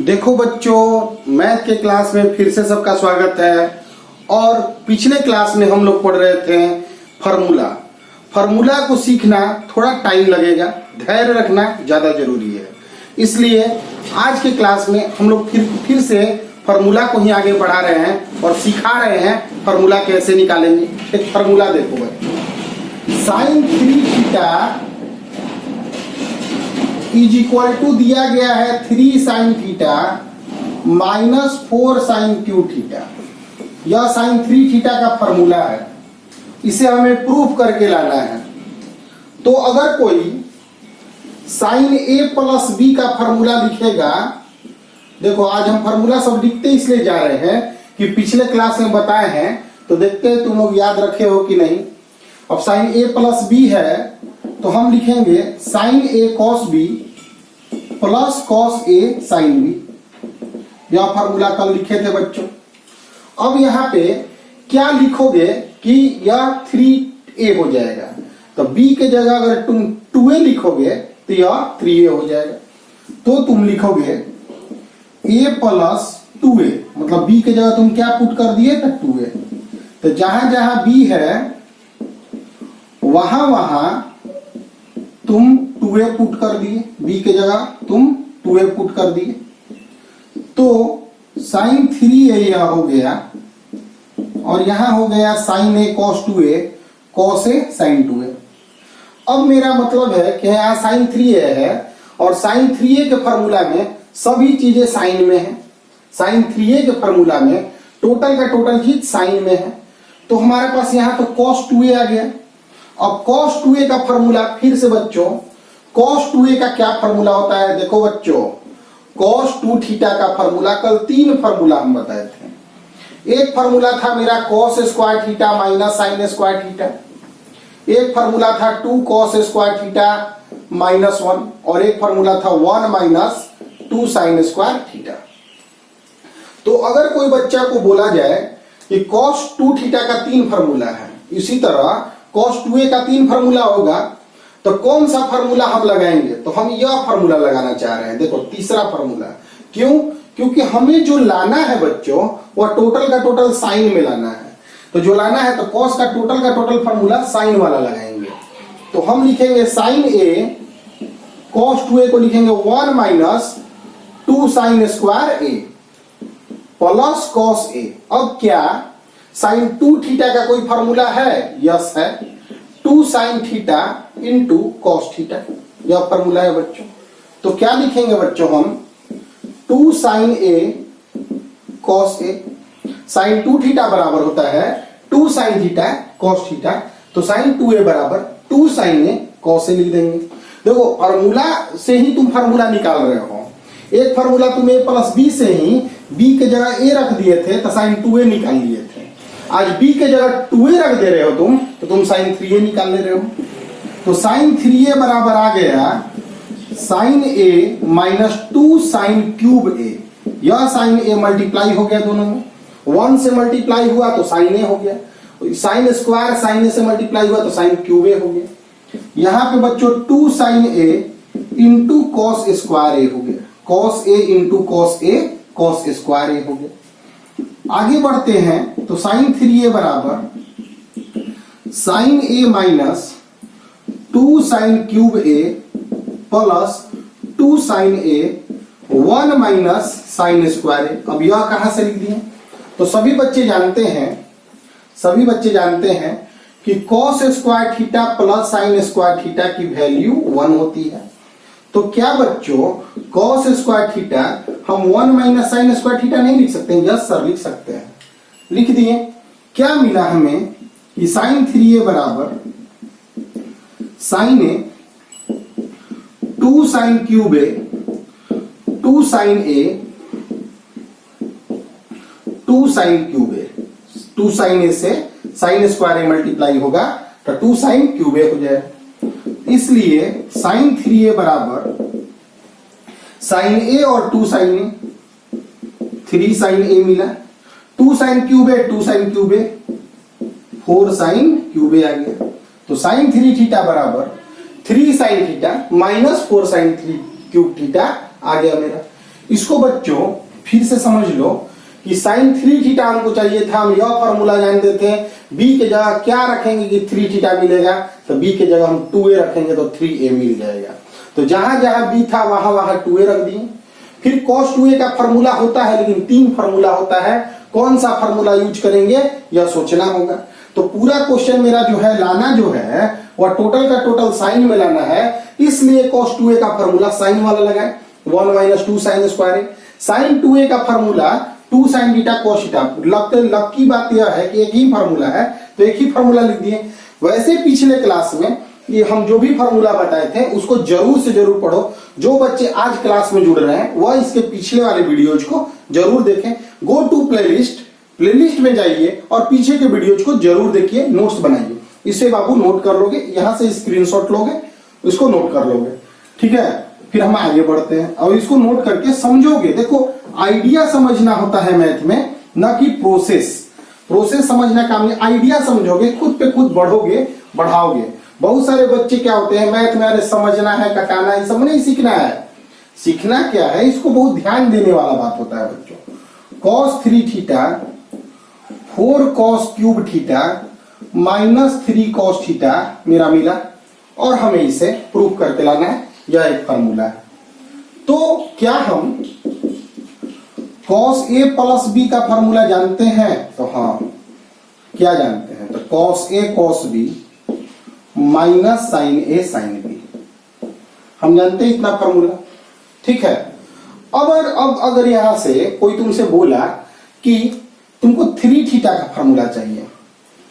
देखो बच्चों, मैथ के क्लास में फिर से सबका स्वागत है। और पिछले क्लास में हम लोग पढ़ रहे थे फॉर्मूला। फॉर्मूला को सीखना थोड़ा टाइम लगेगा, धैर्य रखना ज़्यादा जरूरी है। इसलिए आज के क्लास में हम लोग फिर से फॉर्मूला को ही आगे बढ़ा रहे हैं और सिखा रहे हैं फॉर्मूला कैसे निकालेंगे। एक फॉर्मूला देखो बच्चों, sine 3 theta is equal to दिया गया है 3 sine theta minus 4 sine cube theta. यह साइन 3 थीटा का फॉर्मूला है, इसे हमें प्रूफ करके लाना है। तो अगर कोई साइन ए प्लस बी का फॉर्मूला लिखेगा, देखो आज हम फॉर्मूला सब लिखते इसलिए जा रहे हैं कि पिछले क्लास में बताए हैं, तो देखते हैं तुम लोग याद रखे हो कि नहीं। अब साइन ए प्लस बी है तो हम लिखेंगे sign A cos B plus cos A sine B. यह फॉर्मूला कल लिखे थे बच्चों। अब यहाँ पे क्या लिखोगे कि यह 3a हो जाएगा, तो b के जगह अगर तुम 2a लिखोगे तो यह 3a हो जाएगा। तो तुम लिखोगे a प्लस 2a, मतलब b के जगह तुम क्या पुट कर दिए तो 2a। तो जहां जहां b है वहां वहां तुम 2a पुट कर दिए, b के जगह तुम 2a पुट कर दिए। तो साइन 3a यह हो गया और यहां हो गया sine a cos 2a cos a sin 2a। अब मेरा मतलब है कि यहाँ साइन 3a है और साइन 3a के फॉर्मूला में सभी चीजें साइन में है। साइन 3a के फॉर्मूला में टोटल का टोटल चीज साइन में है। तो हमारे पास यहाँ तो cos 2a आ गया। अब cos 2a का फॉर्मूला फिर से बच्चों, cos 2a का क्या फॉर्मूला होता है? देखो बच्चों, cos 2 थीटा का फॉर्मूला कल 3 फॉर्मूला हम बताए थे। एक फॉर्मूला था मेरा cos square theta minus sine square theta, एक फॉर्मूला था 2 cos स्क्वायर थीटा माइनस 1, और एक फॉर्मूला था 1 माइनस 2 साइन स्क्वायर थीटा। तो अगर कोई बच्चा को बोला जाए कि cos 2 थीटा का 3 फॉर्मूला है, इसी तरह cos 2a का 3 फॉर्मूला होगा, तो कौन सा फॉर्मूला हम लगाएंगे? तो हम यह फॉर्मूला लगाना चाह रहे हैं। देखो तीसरा फॉर्मूला। क्यों? क्योंकि हमें जो लाना है बच्चों वह टोटल का टोटल साइन में लाना है। तो जो लाना है तो cos का टोटल फॉर्मूला साइन वाला लगाएंगे। तो हम लिखेंगे साइन ए cos 2a को लिखेंगे 1 minus 2 sign square A plus cos a। अब क्या साइन 2 थीटा का कोई फॉर्मूला है? यस है, 2 sine theta into cos theta, यह फॉर्मूला है बच्चों। तो क्या लिखेंगे बच्चों हम? 2 sign A cos A. Sign 2 theta बराबर होता है 2 साइन थीटा कॉस थीटा, तो साइन 2a बराबर 2 साइन ए कॉस ए लिख देंगे। देखो फॉर्मूला से ही तुम फॉर्मूला निकाल रहे हो। एक फॉर्मूला तुम a प्लस बी से ही b के जगह a रख दिए थे तो साइन 2a निकाल लिए थे। आज b के जगह 2a रख दे रहे हो तुम, तो तुम साइन 3a निकाल ले रहे हो। तो साइन 3a बराबर आ गया sine a minus 2 sine cube a। यह साइन a मल्टीप्लाई हो गया दोनों में, 1 से मल्टीप्लाई हुआ तो साइन a हो गया, साइन स्क्वायर साइन a से मल्टीप्लाई हुआ तो साइन क्यूब a हो गया। यहाँ पे बच्चों 2 sine a into cos square a हो गया, cos a into cos a cos square a हो गया। आगे बढ़ते हैं तो साइन 3a बराबर sine a minus 2 sine cube a plus 2 sine a 1 minus sine square a। अब यह कहां से लिख दिए? तो सभी बच्चे जानते हैं कि cos square theta plus sine square theta की वैल्यू 1 होती है। तो क्या बच्चों कॉस स्क्वायर थीटा हम 1 माइनस साइन स्क्वायर थीटा नहीं लिख सकते? यस सर लिख सकते हैं। लिख दिए। क्या मिला हमें कि साइन 3a बराबर sign A 2 sine cube A 2 sign A 2 sine cube A, 2 sign ए से साइन स्क्वायर ए मल्टीप्लाई होगा तो 2 साइन क्यूब ए हो जाएगा। इसलिए साइन 3a बराबर साइन ए और 2 साइन ए, 3 साइन ए मिला, 2 sine cube A 2 sine cube A 4 sine cube A आ गया। तो साइन 3 थीटा बराबर 3 sine theta minus 4 sine 3 cube theta आ गया मेरा। इसको बच्चों फिर से समझ लो कि साइन 3 थीटा हमको चाहिए था, हम यह फॉर्मूला जानते थे। b के जगह क्या रखेंगे कि 3 थीटा मिलेगा, तो b के जगह हम 2a रखेंगे तो 3a मिल जाएगा। तो जहां जहां b था वहां वहां 2a रख दिए। फिर cos 2a का फॉर्मूला होता है, लेकिन 3 फॉर्मूला होता है, कौन सा फॉर्मूला यूज करेंगे यह सोचना होगा। तो पूरा क्वेश्चन मेरा जो है लाना जो है वह टोटल का टोटल साइन में लाना है, इसलिए cos 2a का फॉर्मूला साइन वाला लगाए, 1 - 2 sin square a। Sign 2a का formula 2 sin theta cos theta. Lucky बात यह है कि एक ही फॉर्मूला है तो एक ही फॉर्मूला लिख दिए। वैसे पिछले क्लास में ये हम जो भी फॉर्मूला बताए थे उसको जरूर से जरूर पढ़ो। जो बच्चे आज क्लास में जुड़ रहे हैं वह इसके पिछले वाले वीडियोज को जरूर देखें। गो टू प्लेलिस्ट में जाइए और पीछे के वीडियोज को जरूर देखिए, नोट्स बनाइए। इससे बाबू नोट कर लोगे, यहां से स्क्रीनशॉट लोगे, इसको नोट कर लोगे, ठीक है। फिर हम आगे बढ़ते हैं और इसको नोट करके समझोगे। देखो आइडिया समझना होता है मैथ में, ना कि प्रोसेस समझना काम नहीं। आइडिया समझोगे, खुद पे खुद बढ़ोगे, बढ़ाओगे। बहुत सारे बच्चे क्या होते हैं मैथ में, अरे समझना है, कटाना है, सब नहीं सीखना है। सीखना क्या है, इसको बहुत ध्यान देने वाला बात होता है बच्चों। cos 3 theta 4 cos cube theta -3 cos theta मेरा मिला और हमें इसे प्रूफ करके लाना है। यह एक फॉर्मूला है। तो क्या हम cos a प्लस b का फॉर्मूला जानते हैं? तो हाँ, क्या जानते हैं? तो cos a cos b minus sin a sin b, हम जानते हैं इतना फॉर्मूला, ठीक है। अब अगर यहां से कोई तुमसे बोला कि तुमको 3 थीटा का फॉर्मूला चाहिए,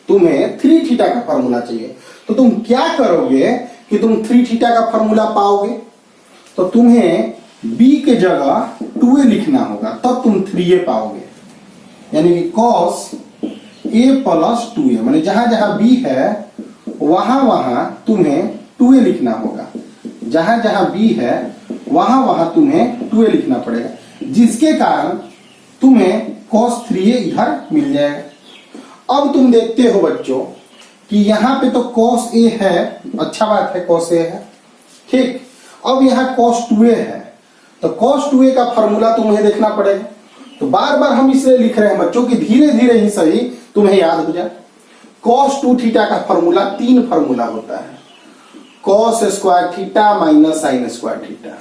तुम्हें 3 थीटा का फॉर्मूला चाहिए, तो तुम क्या करोगे कि तुम 3 थीटा का फॉर्मूला पाओगे? तो तुम्हें b के जगह 2a लिखना होगा, तब तुम 3a पाओगे। यानी कि cos a प्लस 2a, माने जहां जहां b है वहां वहां तुम्हें 2a लिखना होगा। जहां जहां b है वहां वहां तुम्हें 2a लिखना पड़ेगा, जिसके कारण तुम्हें cos 3a इधर मिल जाएगा। अब तुम देखते हो बच्चों कि यहां पे तो cos a है, अच्छा बात है, cos a है, ठीक। अब यहां cos 2a है, तो cos 2a का फॉर्मूला तुम्हें देखना पड़ेगा। तो बार बार हम इसलिए लिख रहे हैं बच्चों कि धीरे धीरे ही सही तुम्हें याद हो जाए। cos 2 थीटा का फॉर्मूला 3 फॉर्मूला होता है, cos square theta minus sine square theta,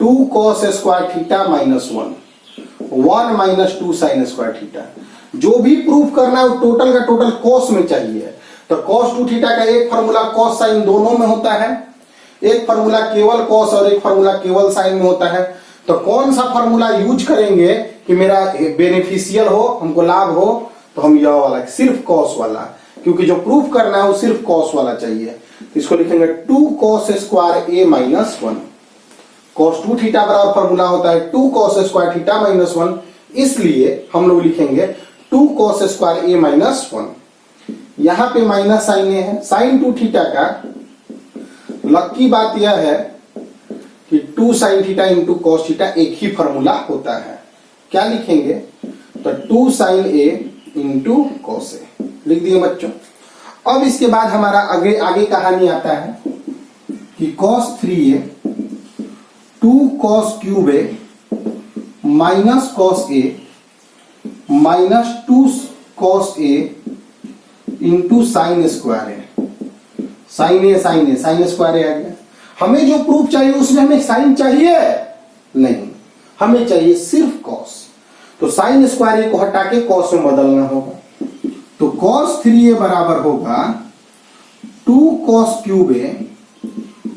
2 cos square theta minus 1 - 2 sin square theta. जो भी प्रूफ करना है वो टोटल का टोटल cos में चाहिए। तो cos 2 थीटा का एक फॉर्मूला cos साइन दोनों में होता है, एक फॉर्मूला केवल cos और एक फॉर्मूला केवल साइन में होता है। तो कौन सा फॉर्मूला यूज करेंगे कि मेरा बेनिफिशियल हो, हमको लाभ हो? तो हम यह वाला, सिर्फ cos वाला, क्योंकि जो प्रूफ करना है वो सिर्फ cos वाला चाहिए। तो इसको लिखेंगे 2 cos square a minus 1। cos 2 theta बराबर फॉर्मूला होता है 2 cos स्क्वायर थीटा माइनस 1, इसलिए हम लोग लिखेंगे 2 cos स्क्वायर a माइनस 1। यहां पे माइनस साइन a है। साइन 2 थीटा का लकी बात यह है कि 2 sin theta into cos theta एक ही फॉर्मूला होता है। क्या लिखेंगे? तो 2 sin a into cos a लिख दिए बच्चों। अब इसके बाद हमारा आगे कहानी आता है कि cos 3a 2 cos cube a minus cos a minus 2 cos a into sine square a। Sign square a आ गया। हमें जो प्रूफ चाहिए उसमें हमें साइन चाहिए नहीं, हमें चाहिए सिर्फ cos। तो साइन स्क्वायर a को हटा के cos में बदलना होगा। तो cos 3a बराबर होगा 2 cos cube a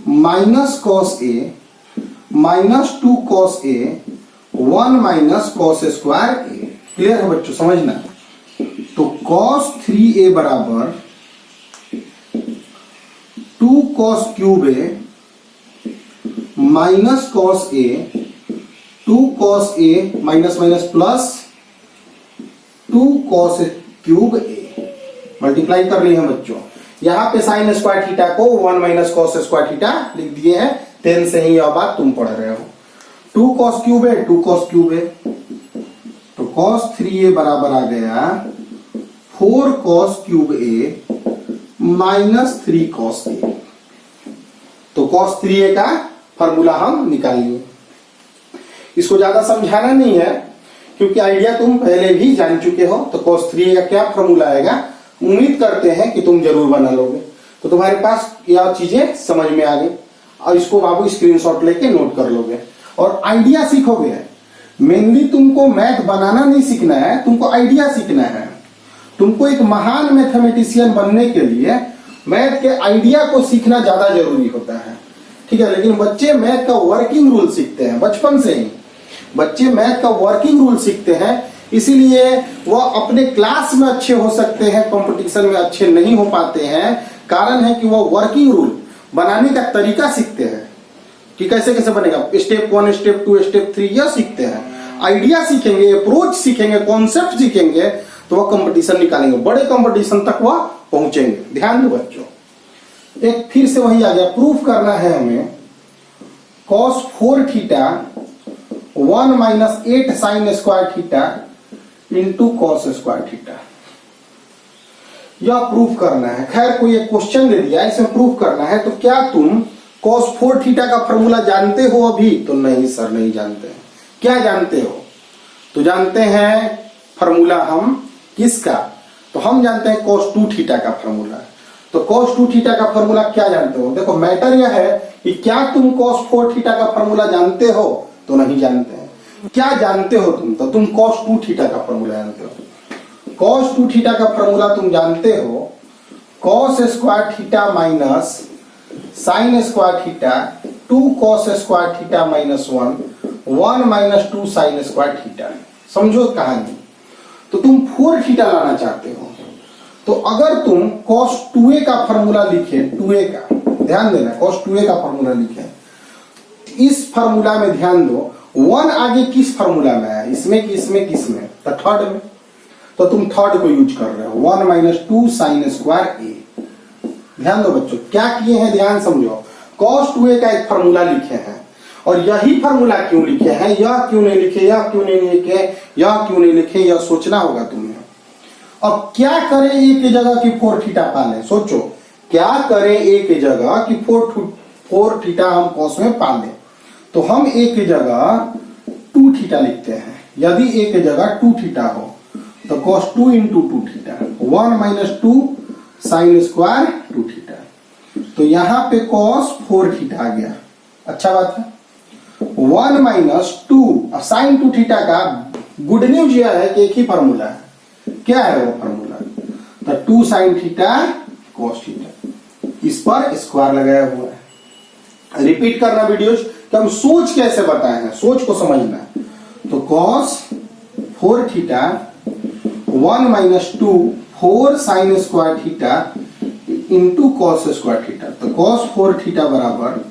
minus cos a minus 2 cos a 1 minus cos square a। Clear है बच्चों, समझना। तो cos 3a बराबर 2 cos cube a minus cos a 2 cos a minus minus plus 2 cos cube a multiply कर लिए हैं बच्चों। यहां पे साइन स्क्वायर थीटा को 1 माइनस cos स्क्वायर थीटा लिख दिए हैं। 10 से ही यह बात तुम पढ़ रहे हो। 2 cos cube a 2 cos cube a, तो cos 3a बराबर आ गया 4 cos cube a minus 3 cos a। तो cos 3a का फॉर्मूला हम निकाल लिए। इसको ज्यादा समझाना नहीं है क्योंकि आइडिया तुम पहले भी जान चुके हो। तो cos 3a का क्या फॉर्मूला आएगा, उम्मीद करते हैं कि तुम जरूर बना लोगे। तो तुम्हारे पास यह चीजें समझ में आ गई और इसको बाबू स्क्रीनशॉट लेके नोट कर लोगे और आइडिया सीखोगे। मेनली तुमको मैथ बनाना नहीं सीखना है, तुमको आइडिया सीखना है। तुमको एक महान मैथमेटिशियन बनने के लिए मैथ के आइडिया को सीखना ज्यादा जरूरी होता है, ठीक है। लेकिन बच्चे मैथ का वर्किंग रूल सीखते हैं बचपन से ही। बच्चे मैथ का वर्किंग रूल सीखते हैं, इसीलिए वह अपने क्लास में अच्छे हो सकते हैं, कंपटीशन में अच्छे नहीं हो पाते हैं। कारण है कि वह वर्किंग रूल बनाने का तरीका सीखते हैं कि कैसे कैसे बनेगा, स्टेप 1 स्टेप 2 स्टेप 3 यह सीखते हैं। आइडिया सीखेंगे, अप्रोच सीखेंगे, कॉन्सेप्ट सीखेंगे तो वह कंपटीशन निकालेंगे, बड़े कंपटीशन तक वह पहुंचेंगे। ध्यान दो बच्चों, एक फिर से वही आ गया, प्रूफ करना है हमें cos 4 theta 1 minus 8 sine square theta into cos square theta, यह प्रूफ करना है। खैर कोई एक क्वेश्चन दे दिया, इसमें प्रूफ करना है। तो क्या तुम cos 4 थीटा का फॉर्मूला जानते हो अभी? तो नहीं सर, नहीं जानते हैं। क्या जानते हो? तो जानते हैं फॉर्मूला हम किसका? तो हम जानते हैं cos 2 थीटा का फॉर्मूला। तो cos 2 थीटा का फॉर्मूला क्या जानते हो? देखो मैटर यह है कि क्या तुम cos 4 थीटा का फॉर्मूला जानते हो? तो नहीं जानते हैं। क्या जानते हो तुम? तो तुम cos 2 थीटा का फॉर्मूला जानते हो। cos 2 थीटा का फॉर्मूला तुम जानते हो, cos square theta minus sine square theta 2 cos square theta minus 1 minus 2 sine square theta. समझो कहानी। तो तुम 4 थीटा लाना चाहते हो, तो अगर तुम cos 2a का फॉर्मूला लिखे, 2a का ध्यान देना, cos 2a का फॉर्मूला लिखे, इस फॉर्मूला में ध्यान दो 1 आगे किस फॉर्मूला में है, इसमें किसमें किसमें? तो थर्ड में। तो तुम थर्ड को यूज कर रहे हो, 1 माइनस 2 साइन स्क्वायर a। ध्यान दो बच्चों, क्या किए हैं ध्यान समझो। cos 2a का एक फॉर्मूला लिखे हैं और यही फॉर्मूला क्यों लिखे हैं, यह क्यों नहीं लिखे, यह क्यों नहीं लिखे, यह क्यों नहीं लिखे, यह सोचना होगा तुम्हें। अब क्या करें एक जगह की 4 थीटा पाले? सोचो क्या करें एक जगह की 4 थीटा हम cos में पाले? तो हम एक जगह 2 थीटा लिखते हैं। यदि एक जगह 2 थीटा हो तो cos 2 into 2 theta 1 minus 2 sine square 2 theta. तो यहां पे cos 4 थीटा आ गया, अच्छा बात है। 1 माइनस 2, अब साइन 2 थीटा का गुड न्यूज यह है कि एक ही फॉर्मूला है। क्या है वो फॉर्मूला? तो 2 साइन थीटा cos थीटा, इस पर स्क्वायर लगाया हुआ है। रिपीट करना वीडियोस कि हम सोच कैसे बताए हैं, सोच को समझना है। तो cos 4 theta 1 minus 2 4 sine square theta into cos square theta. तो cos 4 थीटा बराबर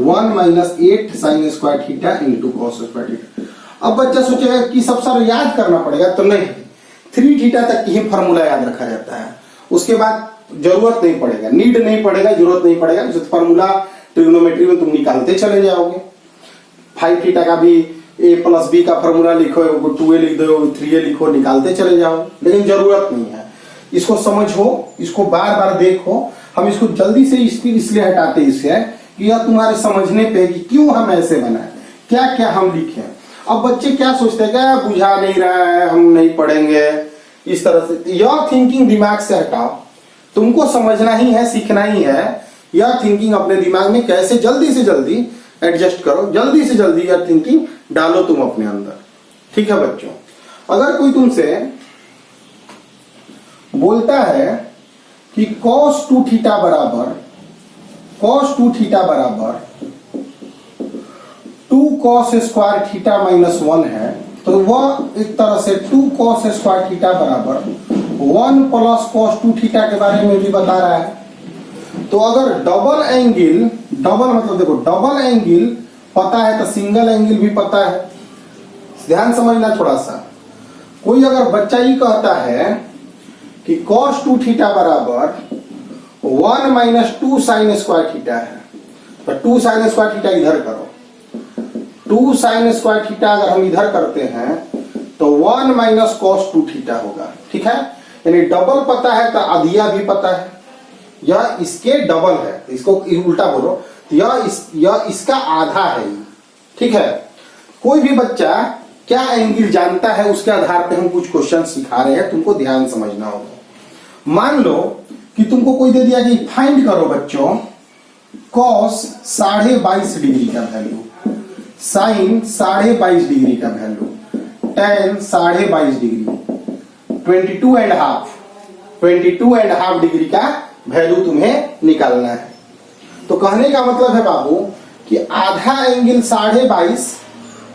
1 minus 8 sine square theta into cos square theta. अब बच्चा सोचेगा कि सब सर याद करना पड़ेगा, तो नहीं, 3 थीटा तक ही फॉर्मूला याद रखा जाता है, उसके बाद जरूरत नहीं पड़ेगा, नीड नहीं पड़ेगा, जरूरत नहीं पड़ेगा। फॉर्मूला ट्रिग्नोमेट्री में तुम निकालते चले जाओगे। 5 थीटा का भी a प्लस बी का फॉर्मूला लिखो, 2a लिख दो, 3a लिखो, निकालते चले जाओ, लेकिन जरूरत नहीं है। इसको समझो, इसको बार बार देखो। हम इसको जल्दी से इसलिए हटाते इससे कि यह तुम्हारे समझने पे कि क्यों हम ऐसे बनाए, क्या क्या हम लिखे। अब बच्चे क्या सोचते हैं, क्या बुझा नहीं रहा है, हम नहीं पढ़ेंगे, इस तरह से। यह थिंकिंग दिमाग से हटाओ, तुमको समझना ही है, सीखना ही है। यह थिंकिंग अपने दिमाग में कैसे जल्दी से जल्दी एडजस्ट करो, जल्दी से जल्दी यह थिंकिंग डालो तुम अपने अंदर, ठीक है बच्चों। अगर कोई तुमसे बोलता है कि cos 2 थीटा बराबर 2 cos स्क्वायर थीटा माइनस 1 है, तो वह एक तरह से 2 cos स्क्वायर थीटा बराबर 1 प्लस cos 2 थीटा के बारे में भी बता रहा है। तो अगर डबल एंगल, डबल मतलब देखो डबल एंगल पता है तो सिंगल एंगल भी पता है। ध्यान समझना थोड़ा सा। कोई अगर बच्चा ही कहता है कि cos 2 थीटा बराबर 1 माइनस 2 साइन स्क्वायर थीटा है, तो 2 साइन स्क्वायर थीटा इधर करो, 2 साइन स्क्वायर थीटा अगर हम इधर करते हैं तो 1 माइनस cos 2 थीटा होगा, ठीक है। यानी डबल पता है तो आधिया भी पता है, यह इसके डबल है, इसको उल्टा बोलो, यह इसका आधा है, ठीक है। कोई भी बच्चा क्या एंगल जानता है उसके आधार पे हम कुछ क्वेश्चन सिखा रहे हैं, तुमको ध्यान समझना होगा। मान लो कि तुमको कोई दे दिया कि फाइंड करो बच्चों कॉस 22.5 डिग्री का वैल्यू, साइन 22.5 डिग्री का वैल्यू, टेन 22.5 डिग्री, 22.5 डिग्री का वैल्यू तुम्हें निकालना है। तो कहने का मतलब है बाबू कि आधा एंगल 22.5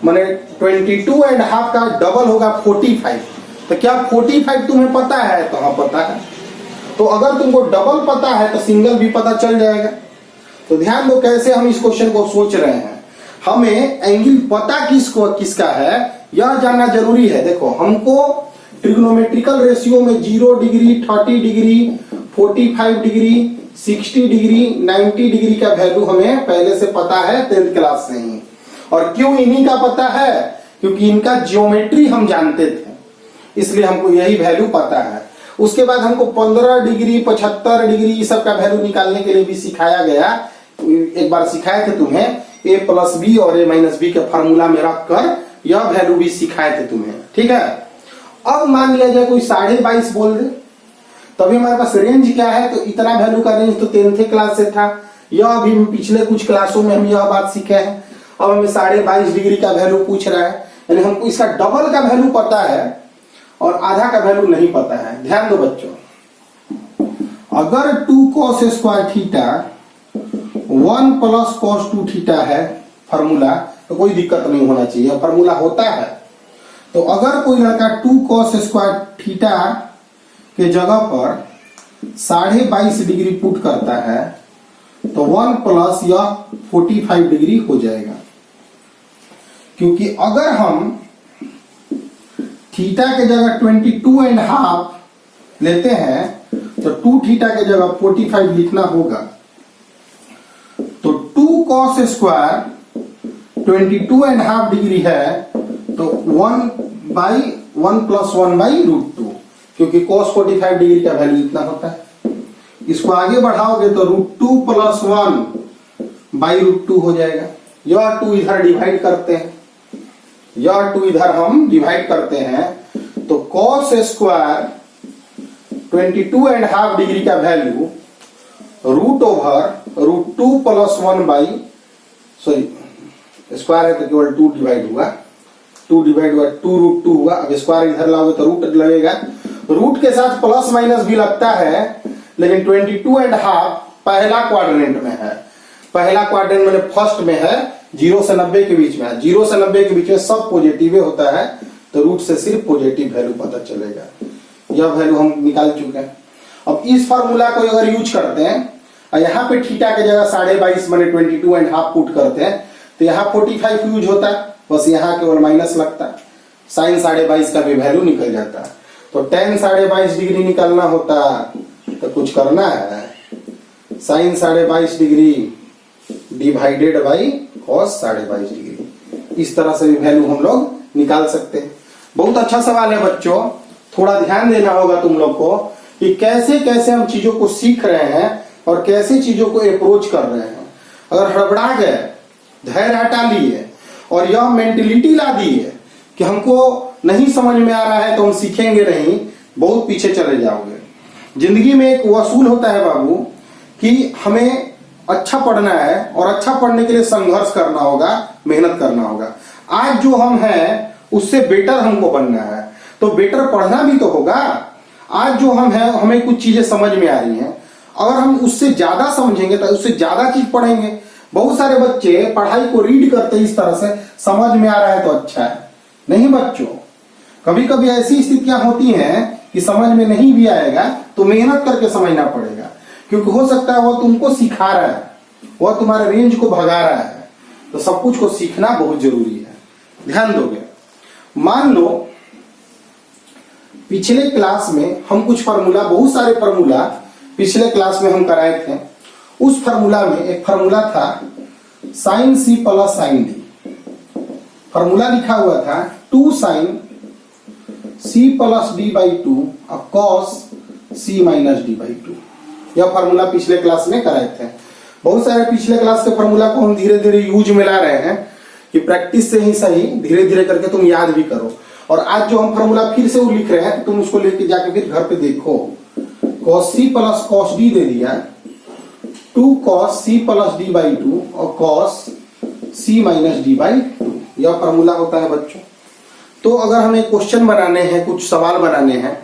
माने 22.5 का डबल होगा 45। तो क्या 45 तुम्हें पता है? तो हाँ पता है। तो अगर तुमको डबल पता है तो सिंगल भी पता चल जाएगा। तो ध्यान दो कैसे हम इस क्वेश्चन को सोच रहे हैं। हमें एंगल पता किसका है यह जानना जरूरी है। देखो हमको ट्रिग्नोमेट्रिकल रेशियो में 0 degree, 30 degree, 45 degree, 60 degree, 90 degree का वैल्यू हमें पहले से पता है 10th क्लास से ही। और क्यों इन्हीं का पता है? क्योंकि इनका ज्योमेट्री हम जानते थे, इसलिए हमको यही वैल्यू पता है। उसके बाद हमको 15 डिग्री, 75 डिग्री ये सब का वैल्यू निकालने के लिए भी सिखाया गया। एक बार सिखाए थे तुम्हें a प्लस बी और a माइनस बी के फॉर्मूला में रख कर यह वैल्यू भी सिखाए थे तुम्हें, ठीक है। अब मान लिया जाए कोई 22.5 बोल दे, तभी हमारे पास रेंज क्या है? तो इतना वैल्यू का रेंज तो 10th क्लास से था। यह अभी पिछले कुछ क्लासों में हम यह बात सीखे हैं। अब हमें 22.5 डिग्री का वैल्यू पूछ रहा है, यानी हमको इसका डबल का वैल्यू पता है और आधा का वैल्यू नहीं पता है। ध्यान दो बच्चों, अगर 2 cos square theta 1 plus cos 2 theta है फॉर्मूला, तो कोई दिक्कत नहीं होना चाहिए, फॉर्मूला होता है। तो अगर कोई लड़का 2 cos स्क्वायर थीटा के जगह पर 22.5 डिग्री पुट करता है तो 1 प्लस या 45 डिग्री हो जाएगा। क्योंकि अगर हम थीटा के जगह 22.5 लेते हैं तो 2 थीटा के जगह 45 लिखना होगा। तो 2 cos स्क्वायर 22.5 डिग्री है तो 1 प्लस 1/√2, क्योंकि cos 45 डिग्री का वैल्यू इतना होता है। इसको आगे बढ़ाओगे तो √2 प्लस 1/√2 हो जाएगा। यह 2 इधर डिवाइड करते हैं, यह 2 इधर हम डिवाइड करते हैं, तो cos स्क्वायर 22.5 डिग्री का वैल्यू √2 प्लस 1 स्क्वायर है तो केवल 2 डिवाइड हुआ, 2 हुआ। अब स्क्वायर इधर लाओगे तो रूट लगेगा। रूट के साथ प्लस माइनस भी लगता है, लेकिन 22.5 पहला क्वाड्रेंट में है। पहला क्वाड्रेंट मैंने फर्स्ट में है, 0 से 90 के बीच में है। 0 से 90 के बीच में सब पॉजिटिव होता है, तो रूट से सिर्फ पॉजिटिव वैल्यू पता चलेगा। यह वैल्यू हम निकाल चुके हैं। अब इस फार्मूला को अगर यूज करते हैं और यहाँ पे थीटा के जगह 22.5 माने 22.5 पुट करते हैं तो यहाँ 45 यूज होता है, बस यहाँ केवल माइनस लगता है, साइन 22.5 का भी वैल्यू निकल जाता है। तो tan 22.5 डिग्री निकालना होता तो कुछ करना है, sine 22.5 degree divided by cos 22.5 degree. इस तरह से भी वैल्यू हम लोग निकाल सकते हैं। बहुत अच्छा सवाल है बच्चों, थोड़ा ध्यान देना होगा तुम लोग को कि कैसे कैसे हम चीजों को सीख रहे हैं और कैसे चीजों को अप्रोच कर रहे हैं। अगर हड़बड़ा गए, धैर्य हटा लिए और यह मेंटेलिटी ला दी है कि हमको नहीं समझ में आ रहा है तो हम सीखेंगे नहीं, बहुत पीछे चले जाओगे। जिंदगी में एक वसूल होता है बाबू कि हमें अच्छा पढ़ना है और अच्छा पढ़ने के लिए संघर्ष करना होगा, मेहनत करना होगा। आज जो हम हैं उससे बेटर हमको बनना है, तो बेटर पढ़ना भी तो होगा। आज जो हम हैं हमें कुछ चीजें समझ में आ रही हैं, अगर हम उससे ज्यादा समझेंगे तो उससे ज्यादा चीज पढ़ेंगे। बहुत सारे बच्चे पढ़ाई को रीड करते इस तरह से, समझ में आ रहा है तो अच्छा है। नहीं बच्चों, कभी कभी ऐसी स्थितियां होती हैं कि समझ में नहीं भी आएगा तो मेहनत करके समझना पड़ेगा, क्योंकि हो सकता है वो तुमको सिखा रहा है, वह तुम्हारे रेंज को भगा रहा है। तो सब कुछ को सीखना बहुत जरूरी है, ध्यान दोगे। मान लो पिछले क्लास में हम कुछ फार्मूला, बहुत सारे फार्मूला पिछले क्लास में हम कराए थे। उस फार्मूला में एक फार्मूला था sine c plus sine d. Formula लिखा हुआ था 2 sine c plus d by 2 और cos c minus d by 2। यह फार्मूला पिछले क्लास में कराए थे। बहुत सारे पिछले क्लास के फार्मूला को हम धीरे धीरे यूज में ला रहे हैं कि प्रैक्टिस से ही सही, धीरे धीरे करके तुम याद भी करो। और आज जो हम फॉर्मूला फिर से वो लिख रहे हैं, तुम उसको लेके जाके फिर घर पे देखो। cos c plus cos d दे दिया, 2 cos c plus d by 2 और cos c minus d by 2, यह फॉर्मूला होता है बच्चों। तो अगर हमें क्वेश्चन बनाने हैं, कुछ सवाल बनाने हैं,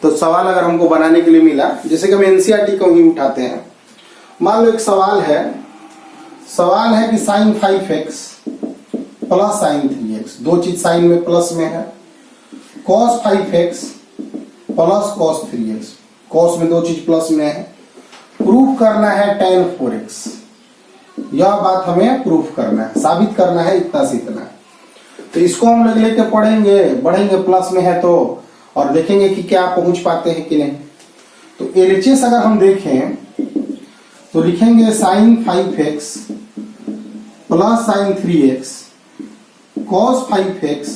तो सवाल अगर हमको बनाने के लिए मिला, जैसे कि हम एनसीईआरटी को ही उठाते हैं, मान लो एक सवाल है कि sin 5x plus sin 3x, दो चीज साइन में प्लस में है, cos 5x plus cos 3x, cos में दो चीज प्लस में है, प्रूफ करना है tan 4x, यह बात हमें प्रूफ करना है, साबित करना है इतना से इतना। तो इसको हम लोग लेके बढ़ेंगे प्लस में है तो, और देखेंगे कि क्या पहुंच पाते हैं कि नहीं। तो LHS अगर हम देखें तो लिखेंगे sin 5x plus sin 3x cos 5x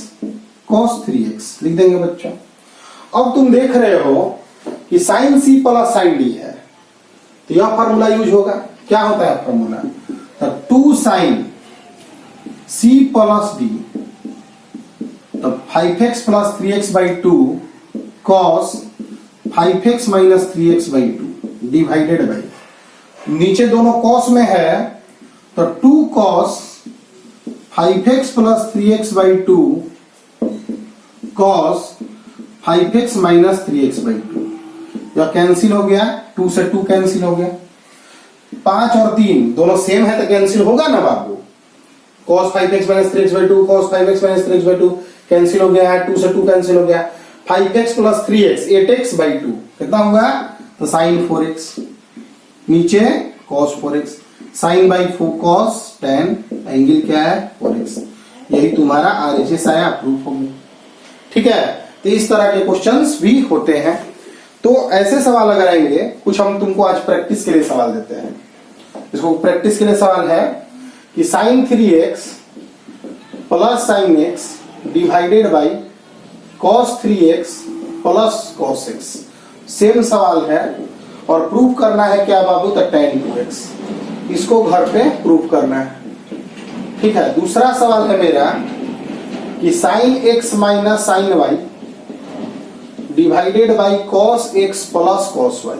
cos 3x लिख देंगे बच्चों। अब तुम देख रहे हो कि sin c plus sin d है, तो यह फॉर्मूला यूज होगा। क्या होता है फॉर्मूला? तो 2 sin c प्लस d, तो 5x plus 3x by 2 cos 5x minus 3x by 2 divided by, नीचे दोनों cos में है तो 2 cos 5x plus 3x by 2 cos 5x minus 3x by 2, यह कैंसिल हो गया, 2 से 2 कैंसिल हो गया, 5 और 3 दोनों सेम है तो कैंसिल होगा ना बाबू। cos 5x minus 3x by 2 cos 5x minus 3x by 2 cancel हो गया है, 2 से 2 कैंसिल हो गया, 5x plus 3x 8x by 2 कितना होगा? तो sin 4x, नीचे cos 4x, sin by 4 cos tan, angle क्या है? 4x। यही तुम्हारा RHS आया, प्रूफ हो गया। ठीक है, तो इस तरह के क्वेश्चंस भी होते हैं। तो ऐसे सवाल अगर आएंगे, कुछ हम तुमको आज प्रैक्टिस के लिए सवाल देते हैं। इसको प्रैक्टिस के लिए सवाल है कि sin 3x plus sin x divided by cos 3x plus cos x, same सवाल है और प्रूफ करना है क्या बाबू? तो tan 2x, इसको घर पे प्रूफ करना है। ठीक है, दूसरा सवाल है मेरा कि sin x minus sin y divided by cos x plus cos y,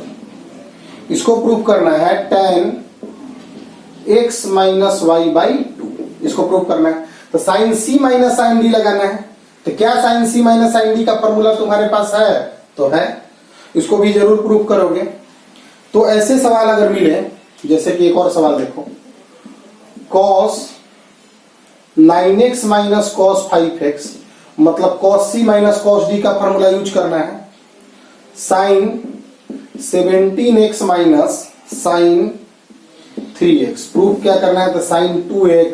इसको प्रूफ करना है tan x minus y by 2, इसको प्रूफ करना है। तो sin c minus sin d लगाना है। तो क्या sin c minus sin d का फॉर्मूला तुम्हारे पास है? तो है, इसको भी जरूर प्रूफ करोगे। तो ऐसे सवाल अगर मिले, जैसे कि एक और सवाल देखो, cos 9x minus cos 5x, मतलब cos c minus cos d का फॉर्मूला यूज करना है, sin 17x minus sin 3x, proof क्या करना है? तो sin 2x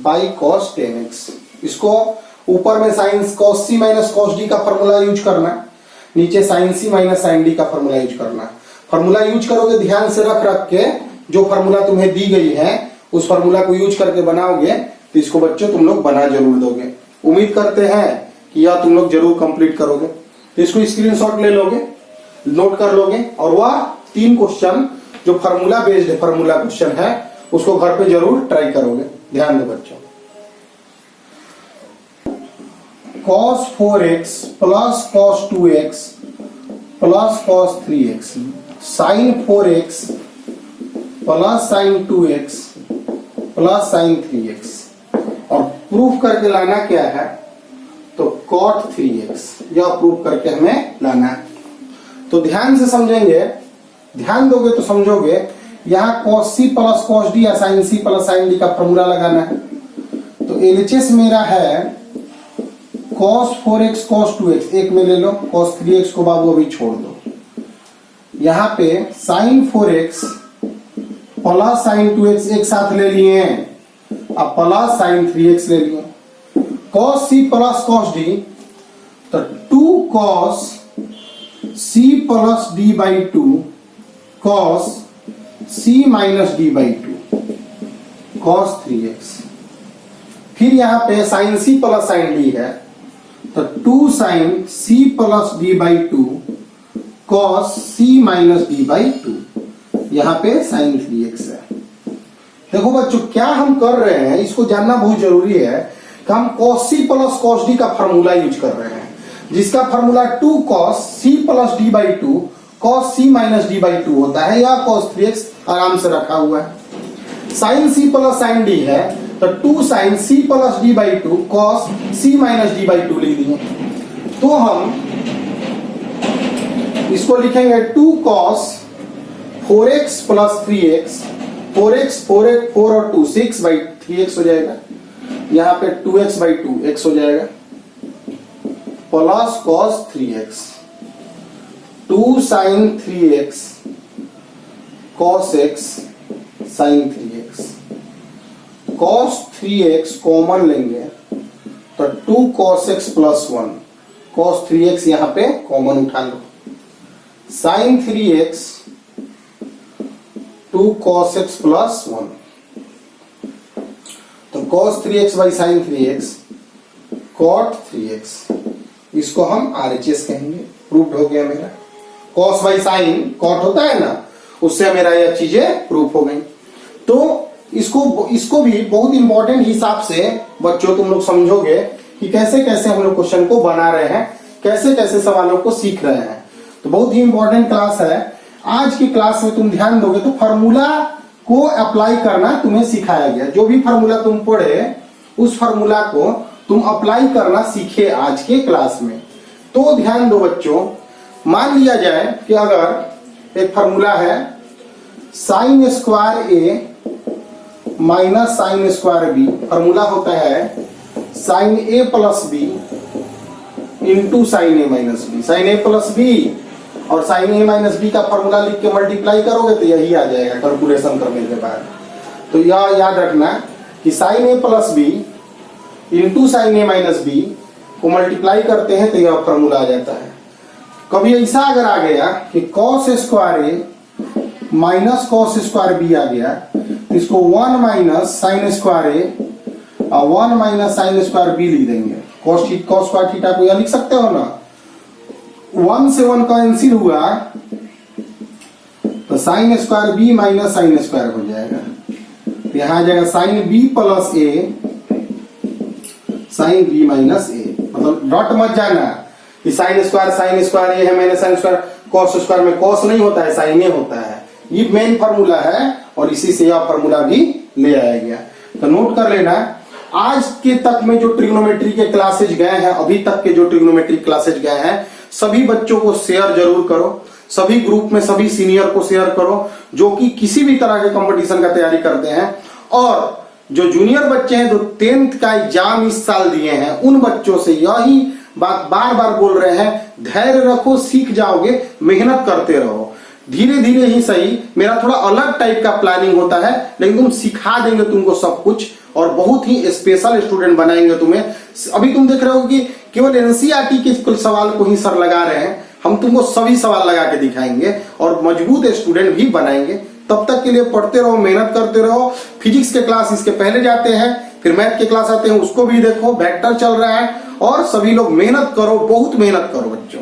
by cos 10x, इसको ऊपर में sin cos c minus cos d का फॉर्मूला यूज करना, नीचे sin c minus sin d का फॉर्मूला यूज करना। फॉर्मूला यूज करोगे ध्यान से रख के, जो फॉर्मूला तुम्हें दी गई है उस फॉर्मूला को यूज करके बनाओगे तो इसको बच्चों तुम लोग बना जरूर दोगे। उम्मीद करते हैं कि यह तुम लोग जरूर कंप्लीट करोगे। तो इसको स्क्रीनशॉट ले लोगे, नोट कर लोगे, और वह 3 क्वेश्चन जो फॉर्मूला बेस्ड फॉर्मूला क्वेश्चन है उसको घर पे जरूर ट्राई करोगे। ध्यान दो बच्चों, cos 4x plus cos 2x plus cos 3x, sin 4x plus sin 2x plus sin 3x, और प्रूफ करके लाना क्या है? तो cot 3x, यह प्रूफ करके हमें लाना है। तो ध्यान से समझेंगे, ध्यान दोगे तो समझोगे। यहाँ cos c plus cos d या sin c plus sin d का फॉर्मूला लगाना है। तो LHS मेरा है cos 4x cos 2x, एक में ले लो, cos 3x को बाबू अभी छोड़ दो। यहाँ पे sin 4x plus sin 2x एक साथ ले लिए, अब प्लस sin 3x ले लिए, cos c plus cos d, तो 2 cos c plus d by 2 cos c minus d by 2 cos 3x, फिर यहाँ पे sin c plus sin d है तो 2 sin c plus d by 2 cos c minus d by 2, यहाँ पे sin 3x है। देखो बच्चों, क्या हम कर रहे हैं इसको जानना बहुत जरूरी है कि हम cos c plus cos d का फॉर्मूला यूज कर रहे हैं, जिसका formula 2 cos c plus d by 2 cos c minus d by 2 होता है, या cos 3x आराम से रखा हुआ है। sin c plus sin d है तो 2 sin c plus d by 2 cos c minus d by 2 लिख दिए। तो हम इसको लिखेंगे 2 cos 4x plus 3x, 4x 4 और 2 6 बाई 3x हो जाएगा, यहाँ पे 2x बाई 2 x हो जाएगा, plus cos 3x 2 sin 3x cos x sin 3x, cos 3x common लेंगे तो 2 cos x plus 1 cos 3x यहाँ पे कॉमन उठा लो, sin 3x 2 cos x plus 1, तो cos 3x by sin 3x cot 3x, इसको हम RHS कहेंगे। Proof हो गया मेरा, cos बाई sin cot होता है ना, उससे मेरा यह चीजें प्रूफ हो गई। तो इसको भी बहुत इंपॉर्टेंट हिसाब से बच्चों तुम लोग समझोगे कि कैसे कैसे हम लोग क्वेश्चन को बना रहे हैं, कैसे कैसे सवालों को सीख रहे हैं। तो बहुत ही इंपॉर्टेंट क्लास है। आज की क्लास में तुम ध्यान दोगे तो फार्मूला को अप्लाई करना तुम्हें सिखाया गया। जो भी फार्मूला तुम पढ़े उस फार्मूला को तुम अप्लाई करना सीखे आज के क्लास में। तो ध्यान दो बच्चों, मान लिया जाए कि अगर एक फार्मूला है sine square A minus sine square B, formula होता है sine A plus B into sine A minus B. Sine A plus B और साइन ए माइनस बी का फॉर्मूला लिख के मल्टीप्लाई करोगे तो यही आ जाएगा कैलकुलेशन करने के बाद। तो यह याद रखना कि sign A plus B into sine A minus B को मल्टीप्लाई करते हैं तो यह फॉर्मूला आ जाता है। कभी ऐसा अगर आ गया कि cos square A minus cos square B आ गया तो इसको 1 माइनस साइन स्क्वायर ए और 1 माइनस साइन स्क्वायर बी लिख देंगे। कॉस स्क्वायर थीटा को यह लिख सकते हो ना, 1 से 1 कैंसिल हुआ तो sine square b minus sine square हो जाएगा। तो यहां आ जाएगा sine b plus a sine b minus a. मतलब डॉट मत जाना कि साइन स्क्वायर ए है minus sine square, cos square में कॉस नहीं होता है, साइन ए होता है। ये मेन फार्मूला है और इसी से यह फार्मूला भी ले आया गया। तो नोट कर लेना, आज के तक में जो ट्रिग्नोमेट्री के क्लासेज गए हैं, अभी तक के जो ट्रिग्नोमेट्री क्लासेज गए हैं, सभी बच्चों को शेयर जरूर करो, सभी ग्रुप में सभी सीनियर को शेयर करो जो कि किसी भी तरह के कंपटीशन का तैयारी करते हैं। और जो जूनियर बच्चे हैं जो 10th का एग्जाम इस साल दिए हैं, उन बच्चों से यही बात बार बार बोल रहे हैं, धैर्य रखो, सीख जाओगे, मेहनत करते रहो। धीरे धीरे ही सही, मेरा थोड़ा अलग टाइप का प्लानिंग होता है, लेकिन तुम सिखा देंगे तुमको सब कुछ और बहुत ही स्पेशल स्टूडेंट बनाएंगे तुम्हें। अभी तुम देख रहे हो कि केवल एनसीईआरटी के कुल सवाल को ही सर लगा रहे हैं, हम तुमको सभी सवाल लगा के दिखाएंगे और मजबूत स्टूडेंट भी बनाएंगे। तब तक के लिए पढ़ते रहो, मेहनत करते रहो। फिजिक्स के क्लास इसके पहले जाते हैं, फिर मैथ के क्लास आते हैं, उसको भी देखो, वेक्टर चल रहा है। और सभी लोग मेहनत करो, बहुत मेहनत करो बच्चों।